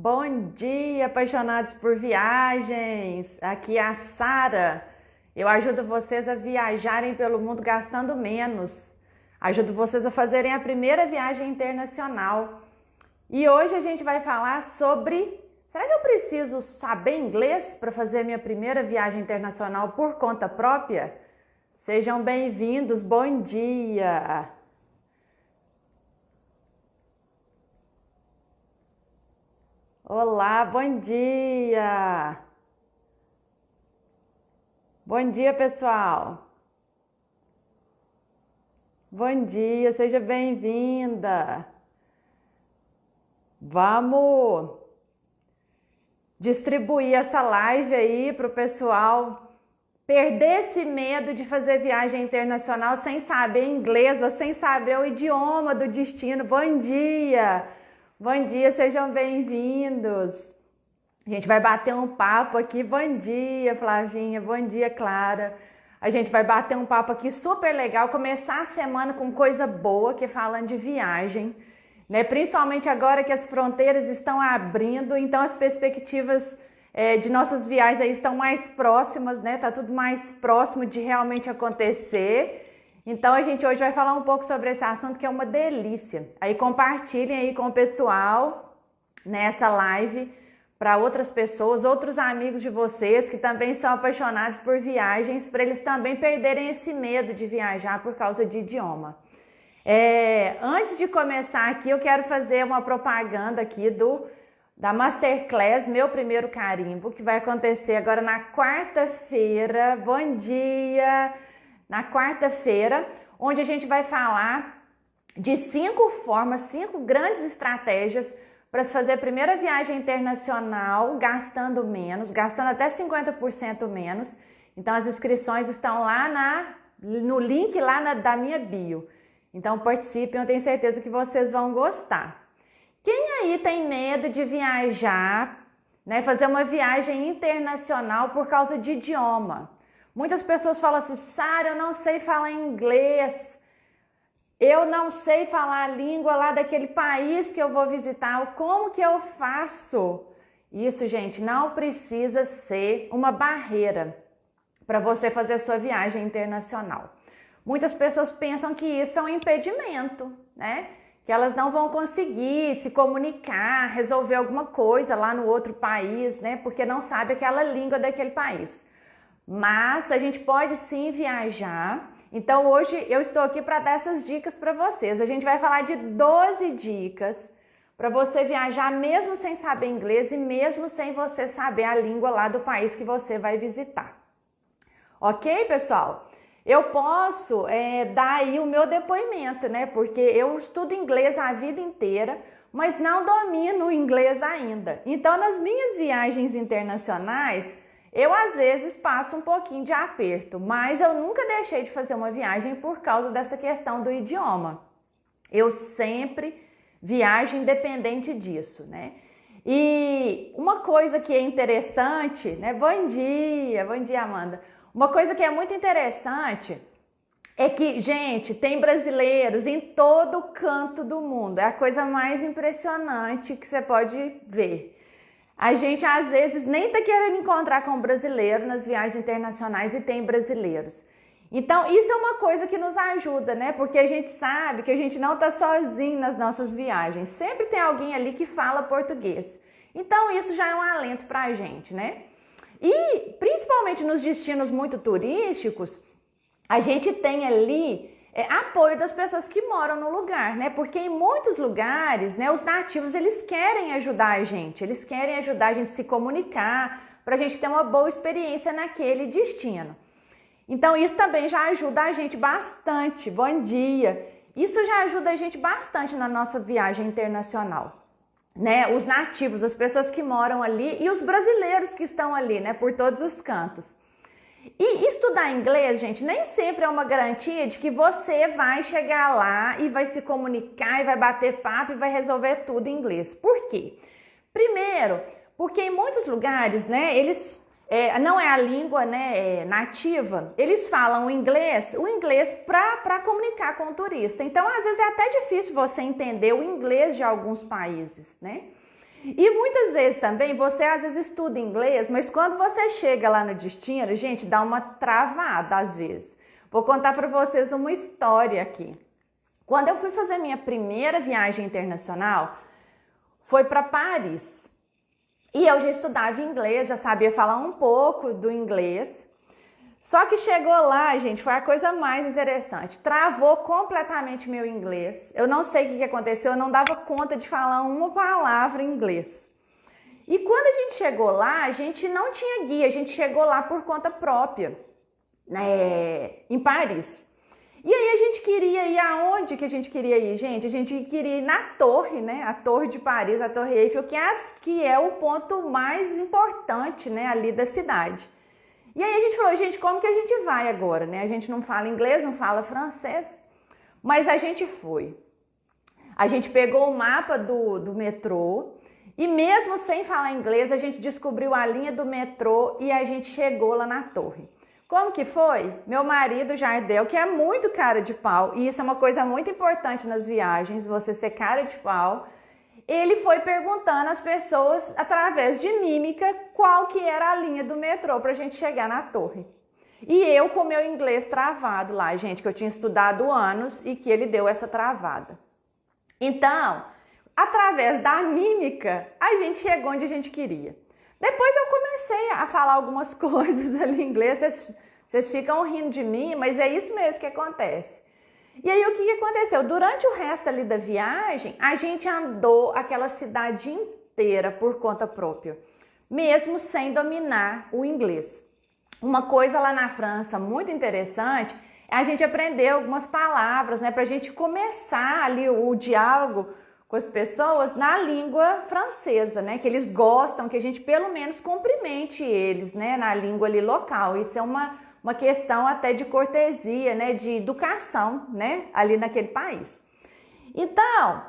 Bom dia, apaixonados por viagens! Aqui é a Sara. Eu ajudo vocês a viajarem pelo mundo gastando menos. Ajudo vocês a fazerem a primeira viagem internacional. E hoje a gente vai falar sobre: será que eu preciso saber inglês para fazer minha primeira viagem internacional por conta própria? Sejam bem-vindos, bom dia! Olá, bom dia! Bom dia, pessoal! Bom dia, seja bem-vinda! Vamos distribuir essa live aí para o pessoal perder esse medo de fazer viagem internacional sem saber inglês ou sem saber o idioma do destino. Bom dia! Bom dia, sejam bem-vindos. A gente vai bater um papo aqui. Bom dia, Flavinha. Bom dia, Clara. A gente vai bater um papo aqui super legal, começar a semana com coisa boa, que é falando de viagem, né? Principalmente agora que as fronteiras estão abrindo, então as perspectivas de nossas viagens aí estão mais próximas, né? Tá tudo mais próximo de realmente acontecer. Então a gente hoje vai falar um pouco sobre esse assunto que é uma delícia. Aí compartilhem aí com o pessoal nessa live para outras pessoas, outros amigos de vocês que também são apaixonados por viagens, para eles também perderem esse medo de viajar por causa de idioma. Antes de começar aqui, eu quero fazer uma propaganda aqui da Masterclass Meu Primeiro Carimbo, que vai acontecer agora na quarta-feira. Bom dia! Na quarta-feira, onde a gente vai falar de 5 grandes estratégias para se fazer a primeira viagem internacional gastando menos, gastando até 50% menos. Então as inscrições estão lá no link lá da minha bio. Então participem, eu tenho certeza que vocês vão gostar. Quem aí tem medo de viajar, né, fazer uma viagem internacional por causa de idioma? Muitas pessoas falam assim: Sara, eu não sei falar inglês, eu não sei falar a língua lá daquele país que eu vou visitar, como que eu faço? Isso, gente, não precisa ser uma barreira para você fazer a sua viagem internacional. Muitas pessoas pensam que isso é um impedimento, né? Que elas não vão conseguir se comunicar, resolver alguma coisa lá no outro país, né? Porque não sabe aquela língua daquele país. Mas a gente pode sim viajar. Então hoje eu estou aqui para dar essas dicas para vocês. A gente vai falar de 12 dicas para você viajar mesmo sem saber inglês e mesmo sem você saber a língua lá do país que você vai visitar. Ok, pessoal? Eu posso dar aí o meu depoimento, né? Porque eu estudo inglês a vida inteira, mas não domino o inglês ainda. Então nas minhas viagens internacionais, eu às vezes passo um pouquinho de aperto, mas eu nunca deixei de fazer uma viagem por causa dessa questão do idioma. Eu sempre viajo independente disso, né? E uma coisa que é interessante, né? Bom dia, Amanda. Uma coisa que é muito interessante é que, gente, tem brasileiros em todo canto do mundo. É a coisa mais impressionante que você pode ver. A gente às vezes nem tá querendo encontrar com brasileiro nas viagens internacionais e tem brasileiros. Então isso é uma coisa que nos ajuda, né? Porque a gente sabe que a gente não tá sozinho nas nossas viagens. Sempre tem alguém ali que fala português. Então isso já é um alento pra gente, né? E principalmente nos destinos muito turísticos, a gente tem ali apoio das pessoas que moram no lugar, né? Porque em muitos lugares, né, os nativos, eles querem ajudar a gente a se comunicar, para a gente ter uma boa experiência naquele destino. Então isso também já ajuda a gente bastante. Bom dia! Isso já ajuda a gente bastante na nossa viagem internacional, né? Os nativos, as pessoas que moram ali e os brasileiros que estão ali, né, por todos os cantos. E estudar inglês, gente, nem sempre é uma garantia de que você vai chegar lá e vai se comunicar e vai bater papo e vai resolver tudo em inglês. Por quê? Primeiro, porque em muitos lugares, né, eles não é a língua, né, nativa, eles falam o inglês para comunicar com o turista. Então, às vezes é até difícil você entender o inglês de alguns países, né? E muitas vezes também, você às vezes estuda inglês, mas quando você chega lá no destino, gente, dá uma travada às vezes. Vou contar para vocês uma história aqui. Quando eu fui fazer minha primeira viagem internacional, foi para Paris. E eu já estudava inglês, já sabia falar um pouco do inglês. Só que chegou lá, gente, foi a coisa mais interessante. Travou completamente meu inglês. Eu não sei o que aconteceu, eu não dava conta de falar uma palavra em inglês. E quando a gente chegou lá, a gente não tinha guia, a gente chegou lá por conta própria, né, em Paris. E aí a gente queria ir aonde que a gente queria ir, gente? A gente queria ir na torre, né? A Torre de Paris, a Torre Eiffel, que é o ponto mais importante, né, ali da cidade. E aí a gente falou, gente, como que a gente vai agora, né? A gente não fala inglês, não fala francês, mas a gente foi. A gente pegou o mapa do metrô e mesmo sem falar inglês, a gente descobriu a linha do metrô e a gente chegou lá na torre. Como que foi? Meu marido, Jardel, que é muito cara de pau, e isso é uma coisa muito importante nas viagens, você ser cara de pau, ele foi perguntando às pessoas, através de mímica, qual que era a linha do metrô para a gente chegar na torre. E eu com meu inglês travado lá, gente, que eu tinha estudado anos e que ele deu essa travada. Então, através da mímica, a gente chegou onde a gente queria. Depois eu comecei a falar algumas coisas ali em inglês, vocês ficam rindo de mim, mas é isso mesmo que acontece. E aí o que aconteceu? Durante o resto ali da viagem, a gente andou aquela cidade inteira por conta própria, mesmo sem dominar o inglês. Uma coisa lá na França muito interessante é a gente aprender algumas palavras, né, para a gente começar ali o diálogo com as pessoas na língua francesa, né? Que eles gostam que a gente pelo menos cumprimente eles, né? Na língua ali local. Isso é uma questão até de cortesia, né? De educação, né? Ali naquele país. Então,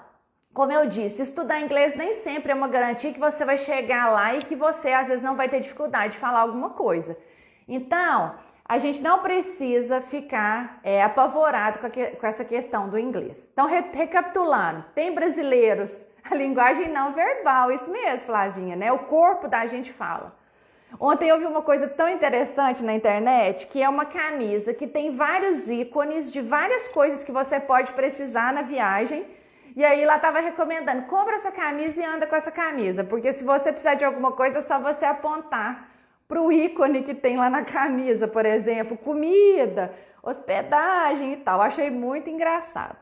como eu disse, estudar inglês nem sempre é uma garantia que você vai chegar lá e que você às vezes não vai ter dificuldade de falar alguma coisa. Então, a gente não precisa ficar apavorado com essa questão do inglês. Então, recapitulando, tem brasileiros, a linguagem não verbal, isso mesmo, Flavinha, né? O corpo da gente fala. Ontem eu vi uma coisa tão interessante na internet, que é uma camisa que tem vários ícones de várias coisas que você pode precisar na viagem. E aí lá estava recomendando, compra essa camisa e anda com essa camisa, porque se você precisar de alguma coisa, é só você apontar para o ícone que tem lá na camisa, por exemplo, comida, hospedagem e tal. Achei muito engraçado.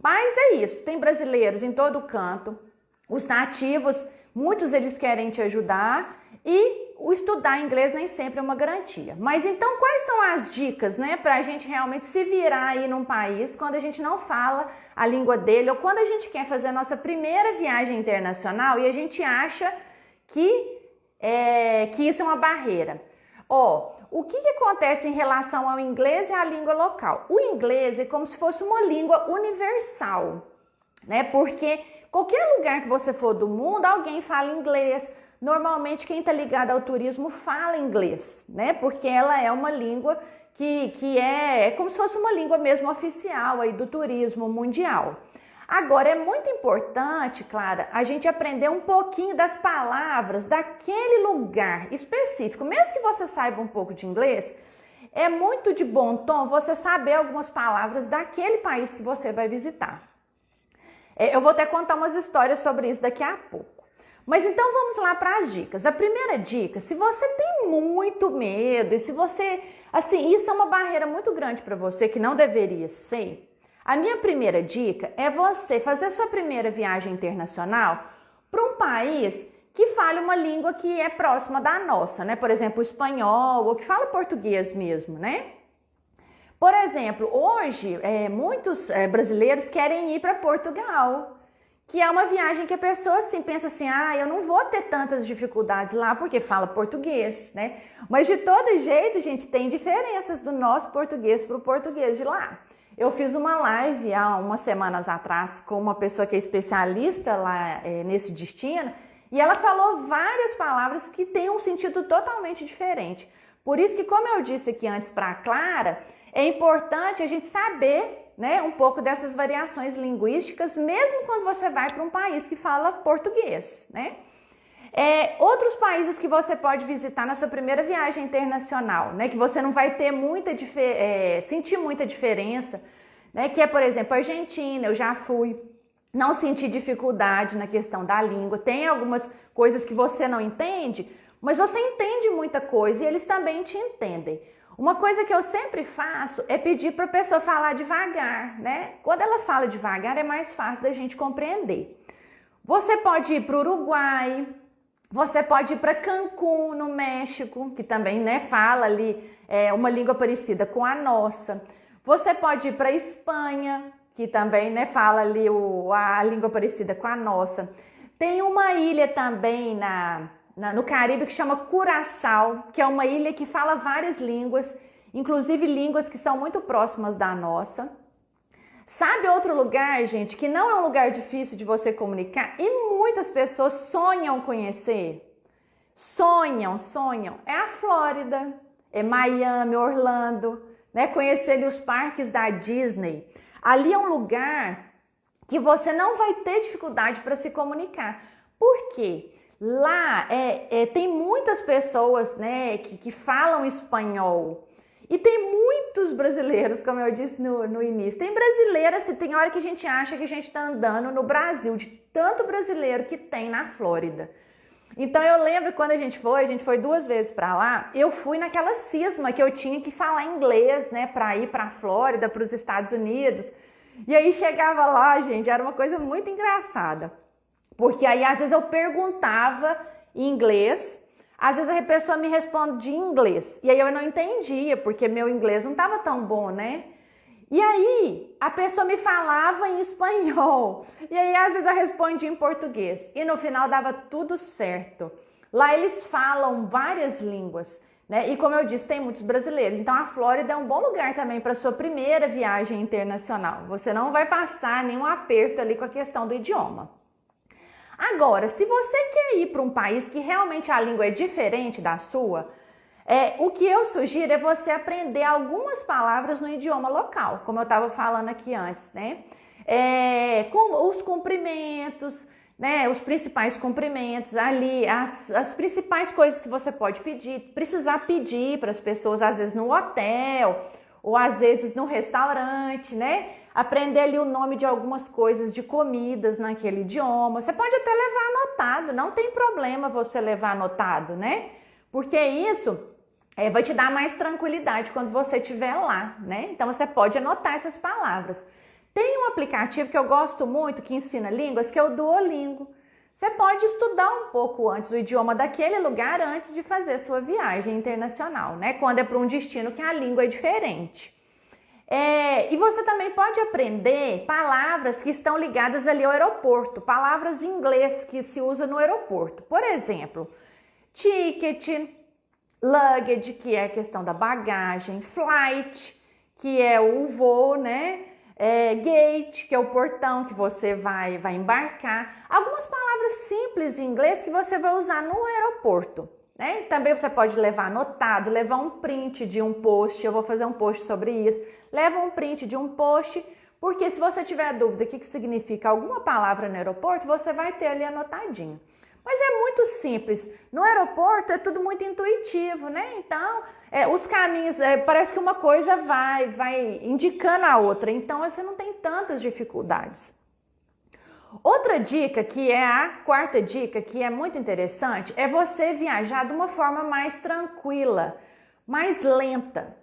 Mas é isso, tem brasileiros em todo canto, os nativos, muitos eles querem te ajudar e o estudar inglês nem sempre é uma garantia. Mas então quais são as dicas, né, para a gente realmente se virar aí num país quando a gente não fala a língua dele ou quando a gente quer fazer a nossa primeira viagem internacional e a gente acha que isso é uma barreira. O que acontece em relação ao inglês e à língua local? O inglês é como se fosse uma língua universal, né? Porque qualquer lugar que você for do mundo, alguém fala inglês. Normalmente quem está ligado ao turismo fala inglês, né? Porque ela é uma língua que é como se fosse uma língua mesmo oficial aí do turismo mundial. Agora, é muito importante, Clara, a gente aprender um pouquinho das palavras daquele lugar específico. Mesmo que você saiba um pouco de inglês, é muito de bom tom você saber algumas palavras daquele país que você vai visitar. Eu vou até contar umas histórias sobre isso daqui a pouco. Mas então vamos lá para as dicas. A primeira dica, se você tem muito medo e se você, assim, isso é uma barreira muito grande para você que não deveria ser, a minha primeira dica é você fazer sua primeira viagem internacional para um país que fale uma língua que é próxima da nossa, né? Por exemplo, o espanhol ou que fala português mesmo, né? Por exemplo, hoje muitos brasileiros querem ir para Portugal, que é uma viagem que a pessoa assim, pensa assim, eu não vou ter tantas dificuldades lá porque fala português, né? Mas de todo jeito, gente, tem diferenças do nosso português para o português de lá. Eu fiz uma live há umas semanas atrás com uma pessoa que é especialista lá nesse destino e ela falou várias palavras que têm um sentido totalmente diferente. Por isso que, como eu disse aqui antes para a Clara, é importante a gente saber né, um pouco dessas variações linguísticas, mesmo quando você vai para um país que fala português, né? Outros países que você pode visitar na sua primeira viagem internacional, né, que você não vai ter sentir muita diferença, né, que é, por exemplo, a Argentina. Eu já fui, não senti dificuldade na questão da língua. Tem algumas coisas que você não entende, mas você entende muita coisa e eles também te entendem. Uma coisa que eu sempre faço é pedir para a pessoa falar devagar, né? Quando ela fala devagar é mais fácil da gente compreender. Você pode ir para o Uruguai, você pode ir para Cancún, no México, que também, né, fala ali uma língua parecida com a nossa. Você pode ir para a Espanha, que também, né, fala ali a língua parecida com a nossa. Tem uma ilha também no Caribe que chama Curaçao, que é uma ilha que fala várias línguas, inclusive línguas que são muito próximas da nossa. Sabe outro lugar, gente, que não é um lugar difícil de você comunicar e muitas pessoas sonham conhecer? Sonham. É a Flórida, é Miami, Orlando, né? Conhecer ali os parques da Disney. Ali é um lugar que você não vai ter dificuldade para se comunicar. Por quê? Lá tem muitas pessoas, né, que falam espanhol. E tem muitos brasileiros, como eu disse no início. Tem brasileiras, tem hora que a gente acha que a gente está andando no Brasil, de tanto brasileiro que tem na Flórida. Então eu lembro quando a gente foi 2 vezes para lá, eu fui naquela cisma que eu tinha que falar inglês, né, para ir para a Flórida, para os Estados Unidos. E aí chegava lá, gente, era uma coisa muito engraçada. Porque aí às vezes eu perguntava em inglês, às vezes a pessoa me respondia em inglês. E aí eu não entendia, porque meu inglês não estava tão bom, né? E aí a pessoa me falava em espanhol. E aí às vezes eu respondia em português. E no final dava tudo certo. Lá eles falam várias línguas, né? E como eu disse, tem muitos brasileiros. Então a Flórida é um bom lugar também para sua primeira viagem internacional. Você não vai passar nenhum aperto ali com a questão do idioma. Agora, se você quer ir para um país que realmente a língua é diferente da sua, o que eu sugiro é você aprender algumas palavras no idioma local, como eu estava falando aqui antes, né? Com os cumprimentos, né? Os principais cumprimentos ali, as principais coisas que você pode precisar pedir para as pessoas, às vezes no hotel, ou às vezes no restaurante, né? Aprender ali o nome de algumas coisas, de comidas naquele idioma. Você pode até levar anotado, não tem problema você levar anotado, né? Porque isso vai te dar mais tranquilidade quando você estiver lá, né? Então você pode anotar essas palavras. Tem um aplicativo que eu gosto muito, que ensina línguas, que é o Duolingo. Você pode estudar um pouco antes o idioma daquele lugar antes de fazer sua viagem internacional, né? Quando é para um destino que a língua é diferente. E você também pode aprender palavras que estão ligadas ali ao aeroporto, palavras em inglês que se usa no aeroporto. Por exemplo, ticket, luggage, que é a questão da bagagem, flight, que é o voo, né? Gate, que é o portão que você vai embarcar. Algumas palavras simples em inglês que você vai usar no aeroporto. Né? Também você pode levar anotado, levar um print de um post, eu vou fazer um post sobre isso. Leva um print de um post, porque se você tiver dúvida do que significa alguma palavra no aeroporto, você vai ter ali anotadinho. Mas é muito simples. No aeroporto é tudo muito intuitivo, né? Então, os caminhos, parece que uma coisa vai indicando a outra, então você não tem tantas dificuldades. Outra dica, que é a 4ª dica, que é muito interessante, é você viajar de uma forma mais tranquila, mais lenta.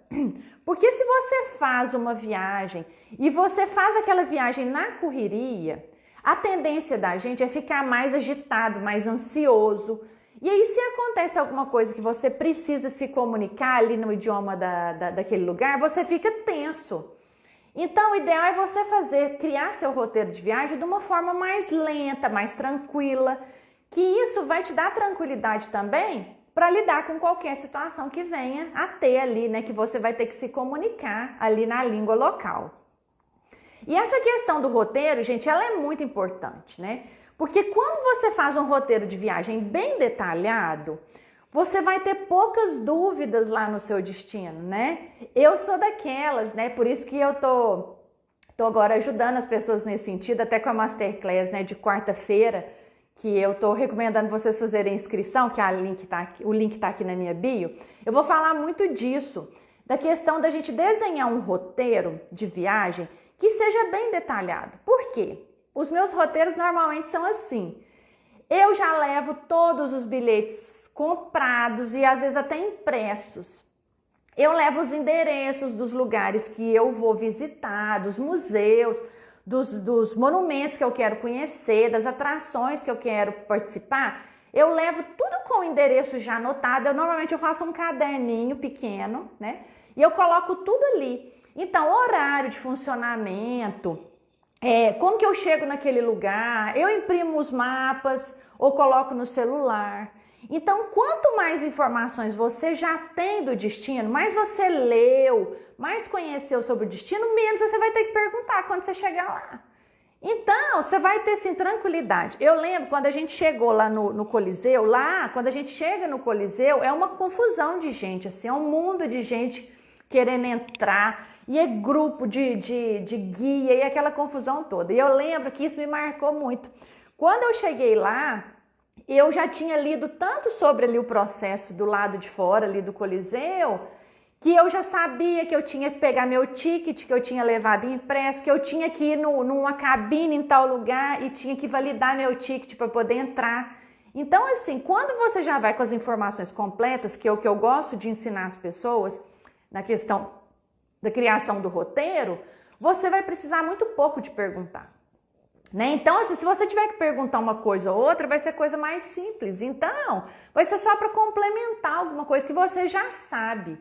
Porque se você faz uma viagem e você faz aquela viagem na correria, a tendência da gente é ficar mais agitado, mais ansioso. E aí, se acontece alguma coisa que você precisa se comunicar ali no idioma daquele lugar, você fica tenso. Então, o ideal é você criar seu roteiro de viagem de uma forma mais lenta, mais tranquila, que isso vai te dar tranquilidade também para lidar com qualquer situação que venha a ter ali, né, que você vai ter que se comunicar ali na língua local. E essa questão do roteiro, gente, ela é muito importante, né? Porque quando você faz um roteiro de viagem bem detalhado, você vai ter poucas dúvidas lá no seu destino, né? Eu sou daquelas, né? Por isso que eu tô Estou agora ajudando as pessoas nesse sentido, até com a Masterclass, né, de quarta-feira, que eu estou recomendando vocês fazerem inscrição, que o link tá aqui na minha bio. Eu vou falar muito disso, da questão da gente desenhar um roteiro de viagem que seja bem detalhado. Por quê? Os meus roteiros normalmente são assim. Eu já levo todos os bilhetes comprados e às vezes até impressos. Eu levo os endereços dos lugares que eu vou visitar, dos museus, dos monumentos que eu quero conhecer, das atrações que eu quero participar. Eu levo tudo com o endereço já anotado. Normalmente eu faço um caderninho pequeno, né? E eu coloco tudo ali. Então, horário de funcionamento, como que eu chego naquele lugar, eu imprimo os mapas ou coloco no celular. Então, quanto mais informações você já tem do destino, mais você leu, mais conheceu sobre o destino, menos você vai ter que perguntar quando você chegar lá. Então, você vai ter, assim, tranquilidade. Eu lembro quando a gente chegou lá no Coliseu, quando a gente chega no Coliseu, é uma confusão de gente, assim, é um mundo de gente querendo entrar, e é grupo de guia, e aquela confusão toda. E eu lembro que isso me marcou muito. Quando eu cheguei lá, eu já tinha lido tanto sobre ali o processo do lado de fora ali do Coliseu, que eu já sabia que eu tinha que pegar meu ticket, que eu tinha levado impresso, que eu tinha que ir numa cabine em tal lugar e tinha que validar meu ticket para poder entrar. Então, assim, quando você já vai com as informações completas, que é o que eu gosto de ensinar as pessoas, na questão da criação do roteiro, você vai precisar muito pouco de perguntar. Né? Então, assim, se você tiver que perguntar uma coisa ou outra, vai ser coisa mais simples. Então, vai ser só para complementar alguma coisa que você já sabe.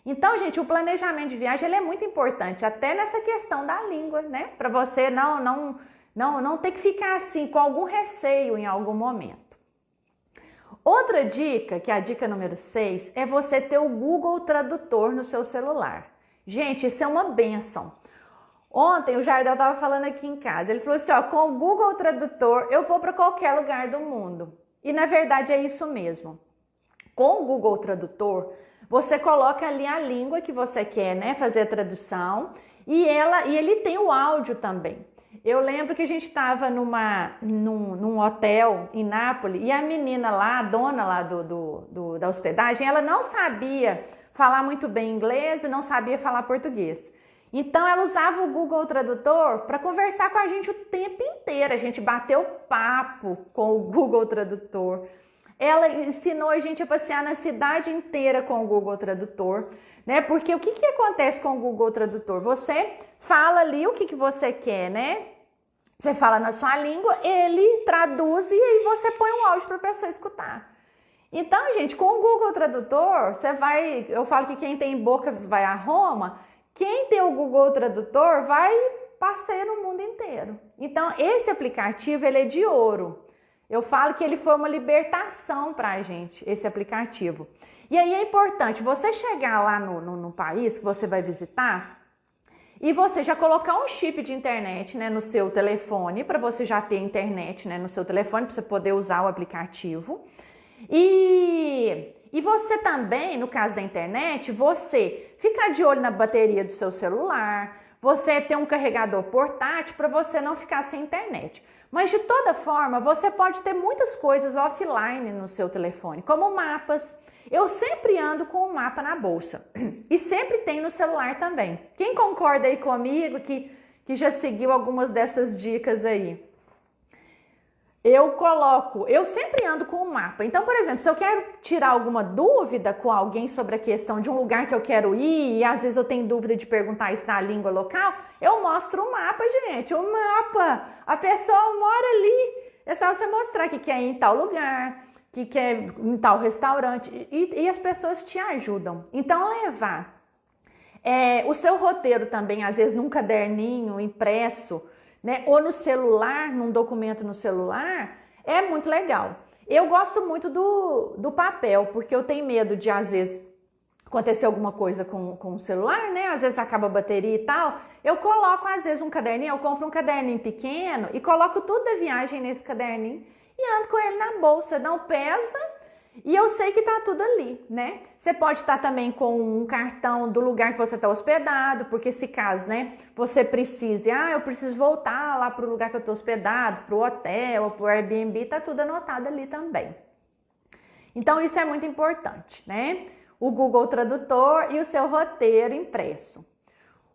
Então, gente, o planejamento de viagem ele é muito importante, até nessa questão da língua, né? Para você não ter que ficar assim com algum receio em algum momento. Outra dica, que é a dica número 6, é você ter o Google Tradutor no seu celular. Gente, isso é uma bênção. Ontem o Jardel estava falando aqui em casa, ele falou assim, ó, com o Google Tradutor eu vou para qualquer lugar do mundo. E na verdade é isso mesmo. Com o Google Tradutor, você coloca ali a língua que você quer, né, fazer a tradução, e ele tem o áudio também. Eu lembro que a gente estava num hotel em Nápoles e a menina lá, a dona lá da hospedagem, ela não sabia falar muito bem inglês e não sabia falar português. Então ela usava o Google Tradutor para conversar com a gente o tempo inteiro. A gente bateu papo com o Google Tradutor. Ela ensinou a gente a passear na cidade inteira com o Google Tradutor, né? Porque o que acontece com o Google Tradutor? Você fala ali o que você quer, né? Você fala na sua língua, ele traduz e aí você põe um áudio para a pessoa escutar. Então, gente, com o Google Tradutor, eu falo que quem tem boca vai a Roma, quem tem o Google Tradutor vai passear no mundo inteiro. Então, esse aplicativo, ele é de ouro. Eu falo que ele foi uma libertação para a gente, esse aplicativo. E aí é importante você chegar lá no país que você vai visitar e você já colocar um chip de internet, né, no seu telefone, para você já ter internet, né, no seu telefone, para você poder usar o aplicativo. E você também, no caso da internet, você ficar de olho na bateria do seu celular, você ter um carregador portátil para você não ficar sem internet. Mas de toda forma, você pode ter muitas coisas offline no seu telefone, como mapas. Eu sempre ando com um mapa na bolsa e sempre tem no celular também. Quem concorda aí comigo que já seguiu algumas dessas dicas aí? Eu sempre ando com um mapa. Então, por exemplo, se eu quero tirar alguma dúvida com alguém sobre a questão de um lugar que eu quero ir, e às vezes eu tenho dúvida de perguntar isso na língua local, eu mostro o mapa, gente. O mapa, a pessoa mora ali. É só você mostrar que quer ir em tal lugar, que quer ir em tal restaurante, e as pessoas te ajudam. Então, levar o seu roteiro também, às vezes num caderninho impresso, né, ou no celular, num documento no celular, é muito legal. Eu gosto muito do papel, porque eu tenho medo de, às vezes, acontecer alguma coisa com o celular, né? Às vezes acaba a bateria e tal. Eu coloco, às vezes, um caderninho, eu compro um caderninho pequeno e coloco tudo da viagem nesse caderninho e ando com ele na bolsa. Não pesa E eu sei que tá tudo ali, né? Você pode estar também com um cartão do lugar que você está hospedado, porque se caso, né, você precise, eu preciso voltar lá para o lugar que eu estou hospedado, para o hotel ou para o Airbnb, tá tudo anotado ali também. Então isso é muito importante, né? O Google Tradutor e o seu roteiro impresso.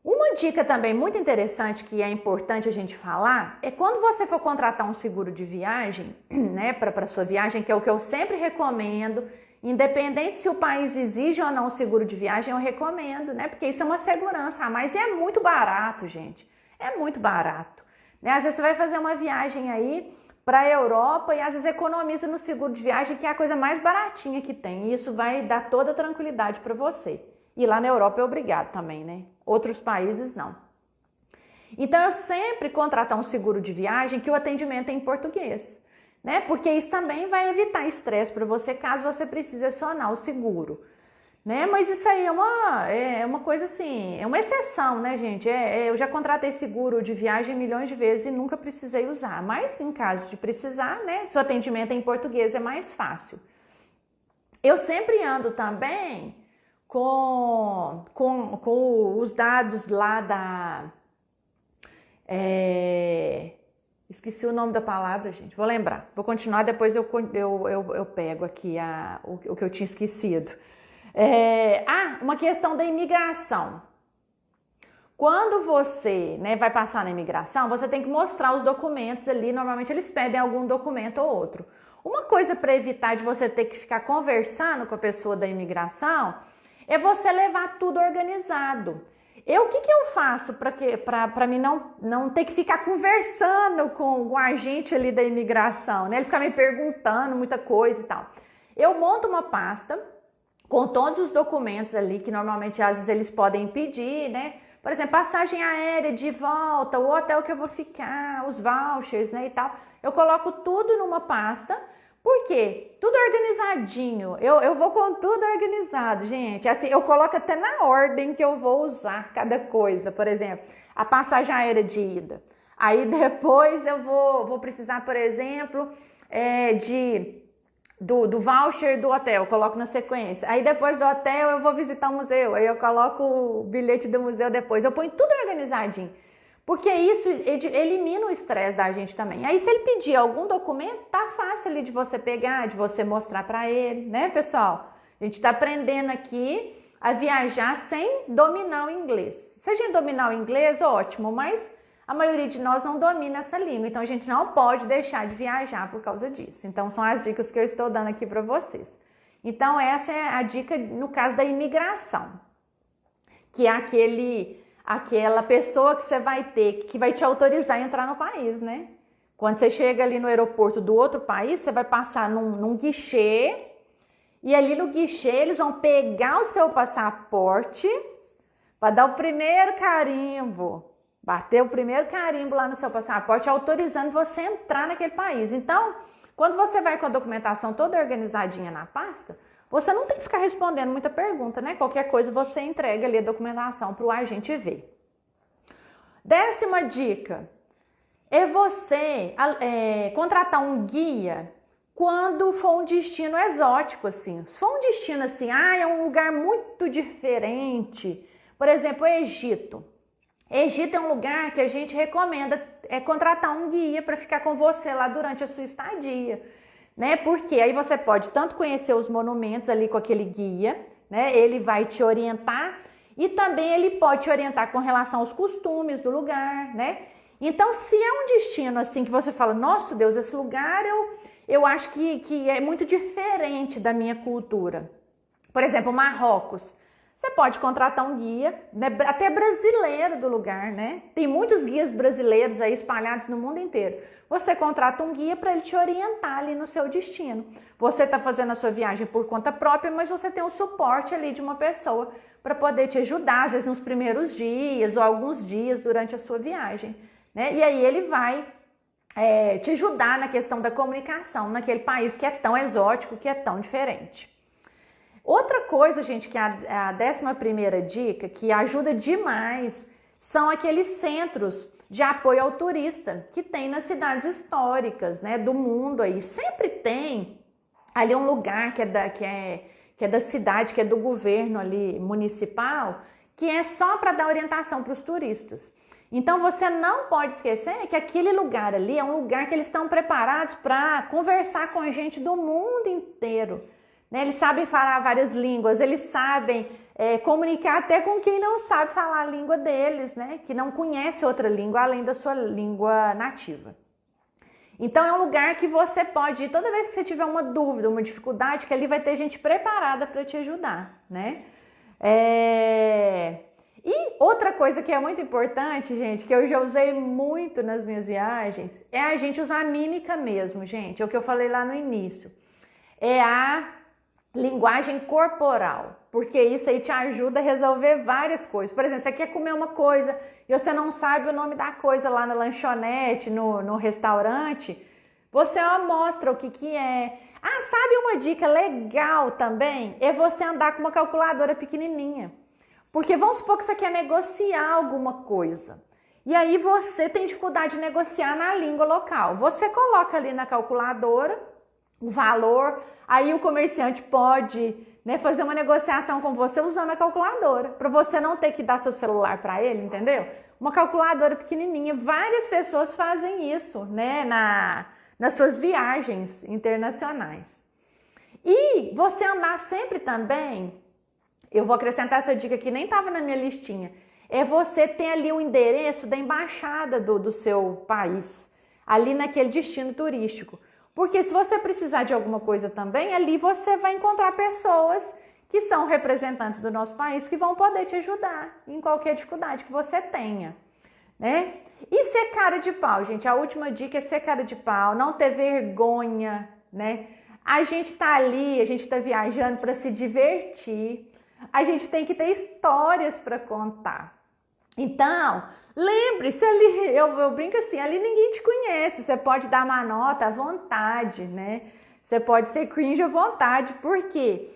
Uma dica também muito interessante que é importante a gente falar é quando você for contratar um seguro de viagem, né, para sua viagem, que é o que eu sempre recomendo, independente se o país exige ou não o seguro de viagem, eu recomendo, né, porque isso é uma segurança a mais e é muito barato, gente, é muito barato, né? Às vezes você vai fazer uma viagem aí para a Europa e às vezes economiza no seguro de viagem, que é a coisa mais baratinha que tem, e isso vai dar toda a tranquilidade para você. E lá na Europa é obrigado também, né? Outros países não. Então eu sempre contratar um seguro de viagem que o atendimento é em português, né? Porque isso também vai evitar estresse para você caso você precise acionar o seguro, né? Mas isso aí é uma coisa assim, é uma exceção, né, gente? Eu já contratei seguro de viagem milhões de vezes e nunca precisei usar. Mas em caso de precisar, né? Se o atendimento é em português é mais fácil. Eu sempre ando também com os dados lá da... esqueci o nome da palavra, gente. Vou lembrar. Vou continuar, depois eu pego aqui o que eu tinha esquecido. Uma questão da imigração. Quando você, né, vai passar na imigração, você tem que mostrar os documentos ali. Normalmente eles pedem algum documento ou outro. Uma coisa para evitar de você ter que ficar conversando com a pessoa da imigração é você levar tudo organizado. O que eu faço para mim não ter que ficar conversando com o agente ali da imigração, né? Ele ficar me perguntando muita coisa e tal. Eu monto uma pasta com todos os documentos ali, que normalmente às vezes eles podem pedir, né? Por exemplo, passagem aérea de volta, o hotel que eu vou ficar, os vouchers, né, e tal. Eu coloco tudo numa pasta. Por quê? Tudo organizadinho. Eu vou com tudo organizado, gente. Assim, eu coloco até na ordem que eu vou usar cada coisa. Por exemplo, a passagem aérea de ida. Aí depois eu vou precisar, por exemplo, do voucher do hotel, eu coloco na sequência. Aí depois do hotel eu vou visitar o museu. Aí eu coloco o bilhete do museu depois. Eu ponho tudo organizadinho. Porque isso elimina o estresse da gente também. Aí se ele pedir algum documento, tá fácil ali de você pegar, de você mostrar para ele, né, pessoal? A gente tá aprendendo aqui a viajar sem dominar o inglês. Se a gente dominar o inglês, ótimo, mas a maioria de nós não domina essa língua, então a gente não pode deixar de viajar por causa disso. Então são as dicas que eu estou dando aqui para vocês. Então essa é a dica no caso da imigração, que é aquela pessoa que você vai ter, que vai te autorizar a entrar no país, né? Quando você chega ali no aeroporto do outro país, você vai passar num guichê, e ali no guichê eles vão pegar o seu passaporte para dar o primeiro carimbo, bater o primeiro carimbo lá no seu passaporte, autorizando você a entrar naquele país. Então, quando você vai com a documentação toda organizadinha na pasta, você não tem que ficar respondendo muita pergunta, né? Qualquer coisa você entrega ali a documentação para o agente ver. 10ª dica é você contratar um guia quando for um destino exótico, assim. Se for um destino assim, é um lugar muito diferente. Por exemplo, o Egito. Egito é um lugar que a gente recomenda contratar um guia para ficar com você lá durante a sua estadia, né? Porque aí você pode tanto conhecer os monumentos ali com aquele guia, né? Ele vai te orientar e também ele pode te orientar com relação aos costumes do lugar, né? Então, se é um destino assim que você fala, nossa Deus, esse lugar eu acho que é muito diferente da minha cultura. Por exemplo, Marrocos. Você pode contratar um guia, né, até brasileiro do lugar, né? Tem muitos guias brasileiros aí espalhados no mundo inteiro. Você contrata um guia para ele te orientar ali no seu destino. Você está fazendo a sua viagem por conta própria, mas você tem o suporte ali de uma pessoa para poder te ajudar, às vezes nos primeiros dias ou alguns dias durante a sua viagem, né? E aí ele vai te ajudar na questão da comunicação naquele país que é tão exótico, que é tão diferente. Outra coisa, gente, que é a 11ª dica, que ajuda demais, são aqueles centros de apoio ao turista que tem nas cidades históricas, né, do mundo aí. Sempre tem ali um lugar que é da cidade, que é do governo ali municipal, que é só para dar orientação para os turistas. Então você não pode esquecer que aquele lugar ali é um lugar que eles estão preparados para conversar com gente do mundo inteiro. Né? Eles sabem falar várias línguas, eles sabem comunicar até com quem não sabe falar a língua deles, né? Que não conhece outra língua além da sua língua nativa. Então é um lugar que você pode ir toda vez que você tiver uma dúvida, uma dificuldade, que ali vai ter gente preparada para te ajudar, né? E outra coisa que é muito importante, gente, que eu já usei muito nas minhas viagens, é a gente usar a mímica mesmo, gente. É o que eu falei lá no início. É a linguagem corporal, porque isso aí te ajuda a resolver várias coisas. Por exemplo, você quer comer uma coisa e você não sabe o nome da coisa lá na lanchonete, no restaurante, você mostra o que é. Ah, sabe uma dica legal também? É você andar com uma calculadora pequenininha. Porque vamos supor que você quer negociar alguma coisa. E aí você tem dificuldade de negociar na língua local. Você coloca ali na calculadora o valor, aí o comerciante pode, né, fazer uma negociação com você usando a calculadora, para você não ter que dar seu celular para ele, entendeu? Uma calculadora pequenininha. Várias pessoas fazem isso, né, nas suas viagens internacionais. E você andar sempre também, eu vou acrescentar essa dica que nem estava na minha listinha, é você ter ali o endereço da embaixada do seu país, ali naquele destino turístico. Porque se você precisar de alguma coisa também, ali você vai encontrar pessoas que são representantes do nosso país que vão poder te ajudar em qualquer dificuldade que você tenha, né? E ser cara de pau, gente. A última dica é ser cara de pau, não ter vergonha, né? A gente tá ali, a gente tá viajando para se divertir. A gente tem que ter histórias para contar. Então, lembre-se ali, eu brinco assim, ali ninguém te conhece, você pode dar uma nota à vontade, né? Você pode ser cringe à vontade, porque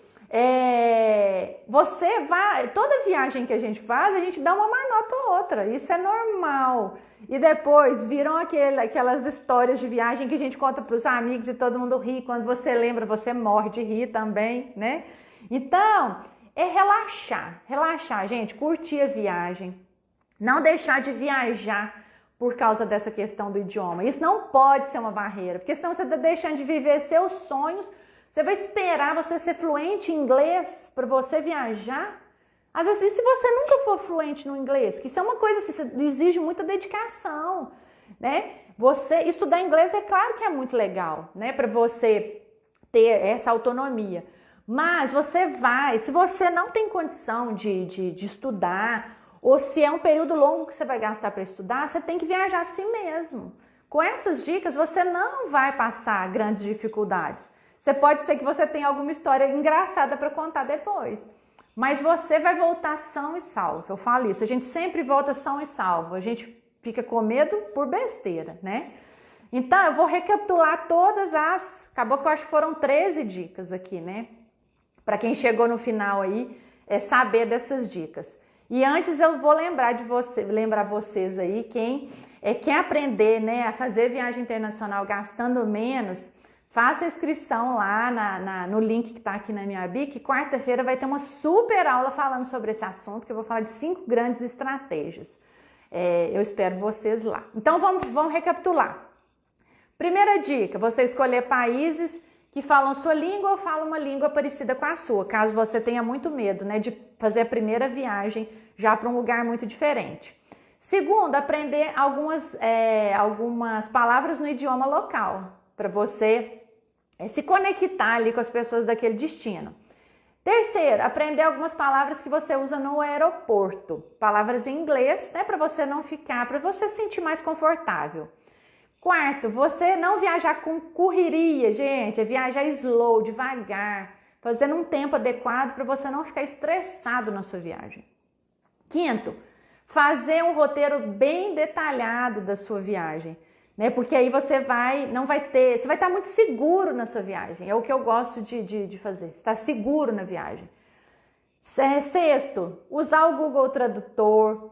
você vai, toda viagem que a gente faz, a gente dá uma má nota ou outra, isso é normal. E depois viram aquelas histórias de viagem que a gente conta para os amigos e todo mundo ri, quando você lembra, você morre de rir também, né? Então, é relaxar, gente, curtir a viagem. Não deixar de viajar por causa dessa questão do idioma. Isso não pode ser uma barreira, porque senão você está deixando de viver seus sonhos. Você vai esperar você ser fluente em inglês para você viajar? Às vezes, se você nunca for fluente no inglês, que isso é uma coisa assim, exige muita dedicação, né? Você estudar inglês é claro que é muito legal, né? Para você ter essa autonomia. Mas você vai, se você não tem condição de estudar, ou se é um período longo que você vai gastar para estudar, você tem que viajar assim mesmo. Com essas dicas, você não vai passar grandes dificuldades. Você pode ser que você tenha alguma história engraçada para contar depois. Mas você vai voltar são e salvo. Eu falo isso, a gente sempre volta são e salvo. A gente fica com medo por besteira, né? Então, eu vou recapitular todas acabou que eu acho que foram 13 dicas aqui, né? Para quem chegou no final aí, saber dessas dicas. E antes eu vou lembrar vocês aí, quem quer aprender, né, a fazer viagem internacional gastando menos, faça a inscrição lá no link que está aqui na minha bio, que quarta-feira vai ter uma super aula falando sobre esse assunto, que eu vou falar de 5 grandes estratégias. Eu espero vocês lá. Então vamos recapitular. Primeira dica, você escolher países que falam sua língua ou falam uma língua parecida com a sua, caso você tenha muito medo, né, de fazer a primeira viagem já para um lugar muito diferente. Segundo, aprender algumas palavras no idioma local, para você se conectar ali com as pessoas daquele destino. Terceiro, aprender algumas palavras que você usa no aeroporto, palavras em inglês, né, para você se sentir mais confortável. Quarto, você não viajar com correria, gente, é viajar slow, devagar, fazendo um tempo adequado para você não ficar estressado na sua viagem. Quinto, fazer um roteiro bem detalhado da sua viagem, né? Porque aí você vai estar muito seguro na sua viagem, é o que eu gosto de fazer, estar seguro na viagem. Sexto, usar o Google Tradutor,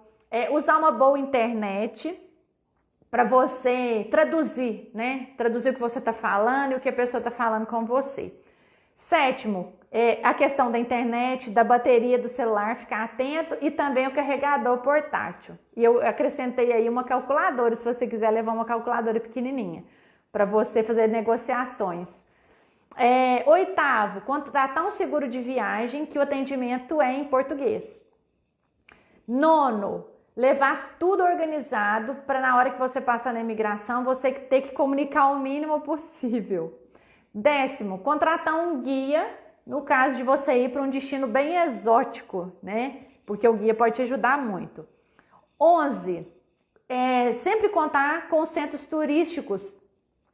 usar uma boa internet, para você traduzir, né? Traduzir o que você está falando e o que a pessoa está falando com você. Sétimo, a questão da internet, da bateria do celular, ficar atento, e também o carregador portátil. E eu acrescentei aí uma calculadora, se você quiser levar uma calculadora pequenininha, para você fazer negociações. Oitavo, contratar um seguro de viagem que o atendimento é em português. Nono, levar tudo organizado para na hora que você passar na imigração, você ter que comunicar o mínimo possível. Décimo, contratar um guia, no caso de você ir para um destino bem exótico, né? Porque o guia pode te ajudar muito. 11, sempre contar com os centros turísticos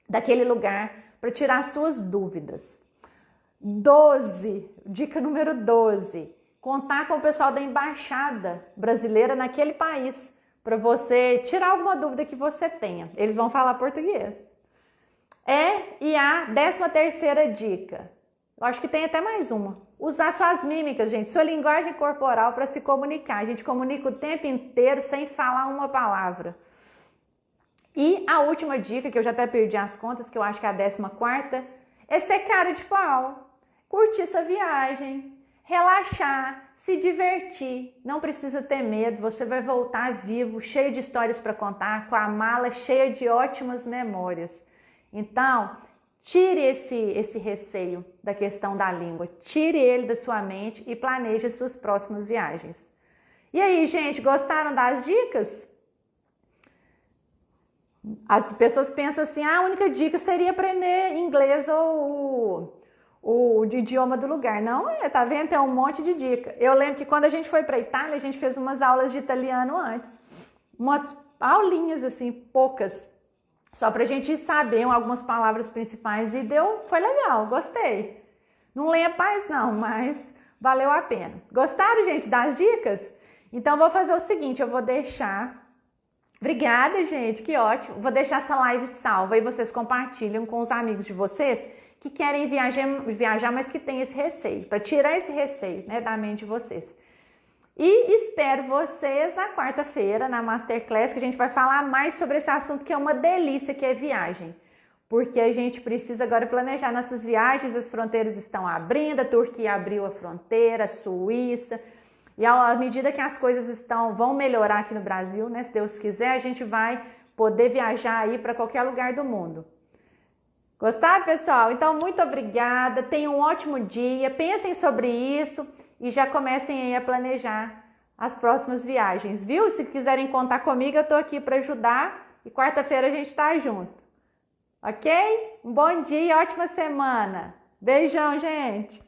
daquele lugar para tirar suas dúvidas. 12, dica número 12, contar com o pessoal da embaixada brasileira naquele país para você tirar alguma dúvida que você tenha. Eles vão falar português. E a 13ª dica, eu acho que tem até mais uma, usar suas mímicas, gente, sua linguagem corporal para se comunicar. A gente comunica o tempo inteiro sem falar uma palavra. E a última dica, que eu já até perdi as contas, que eu acho que é a 14ª, é ser cara de pau, curtir essa viagem, relaxar, se divertir, não precisa ter medo, você vai voltar vivo, cheio de histórias para contar, com a mala cheia de ótimas memórias. Então, tire esse receio da questão da língua, tire ele da sua mente e planeje as suas próximas viagens. E aí, gente, gostaram das dicas? As pessoas pensam assim, a única dica seria aprender inglês ou o idioma do lugar. Não tá vendo? Tem um monte de dica. Eu lembro que quando a gente foi para a Itália, a gente fez umas aulas de italiano antes. Umas aulinhas assim, poucas. Só pra gente saber algumas palavras principais e foi legal, gostei. Não leia paz não, mas valeu a pena. Gostaram, gente, das dicas? Então vou fazer o seguinte, eu vou deixar... Obrigada, gente, que ótimo. Vou deixar essa live salva e vocês compartilham com os amigos de vocês que querem viajar, mas que tem esse receio, para tirar esse receio, né, da mente de vocês. E espero vocês na quarta-feira, na Masterclass, que a gente vai falar mais sobre esse assunto que é uma delícia, que é viagem. Porque a gente precisa agora planejar nossas viagens, as fronteiras estão abrindo, a Turquia abriu a fronteira, a Suíça. E à medida que as coisas vão melhorar aqui no Brasil, né, se Deus quiser, a gente vai poder viajar aí para qualquer lugar do mundo. Gostaram, pessoal? Então, muito obrigada, tenham um ótimo dia, pensem sobre isso e já comecem aí a planejar as próximas viagens, viu? Se quiserem contar comigo, eu tô aqui para ajudar e quarta-feira a gente tá junto, ok? Um bom dia, ótima semana. Beijão, gente!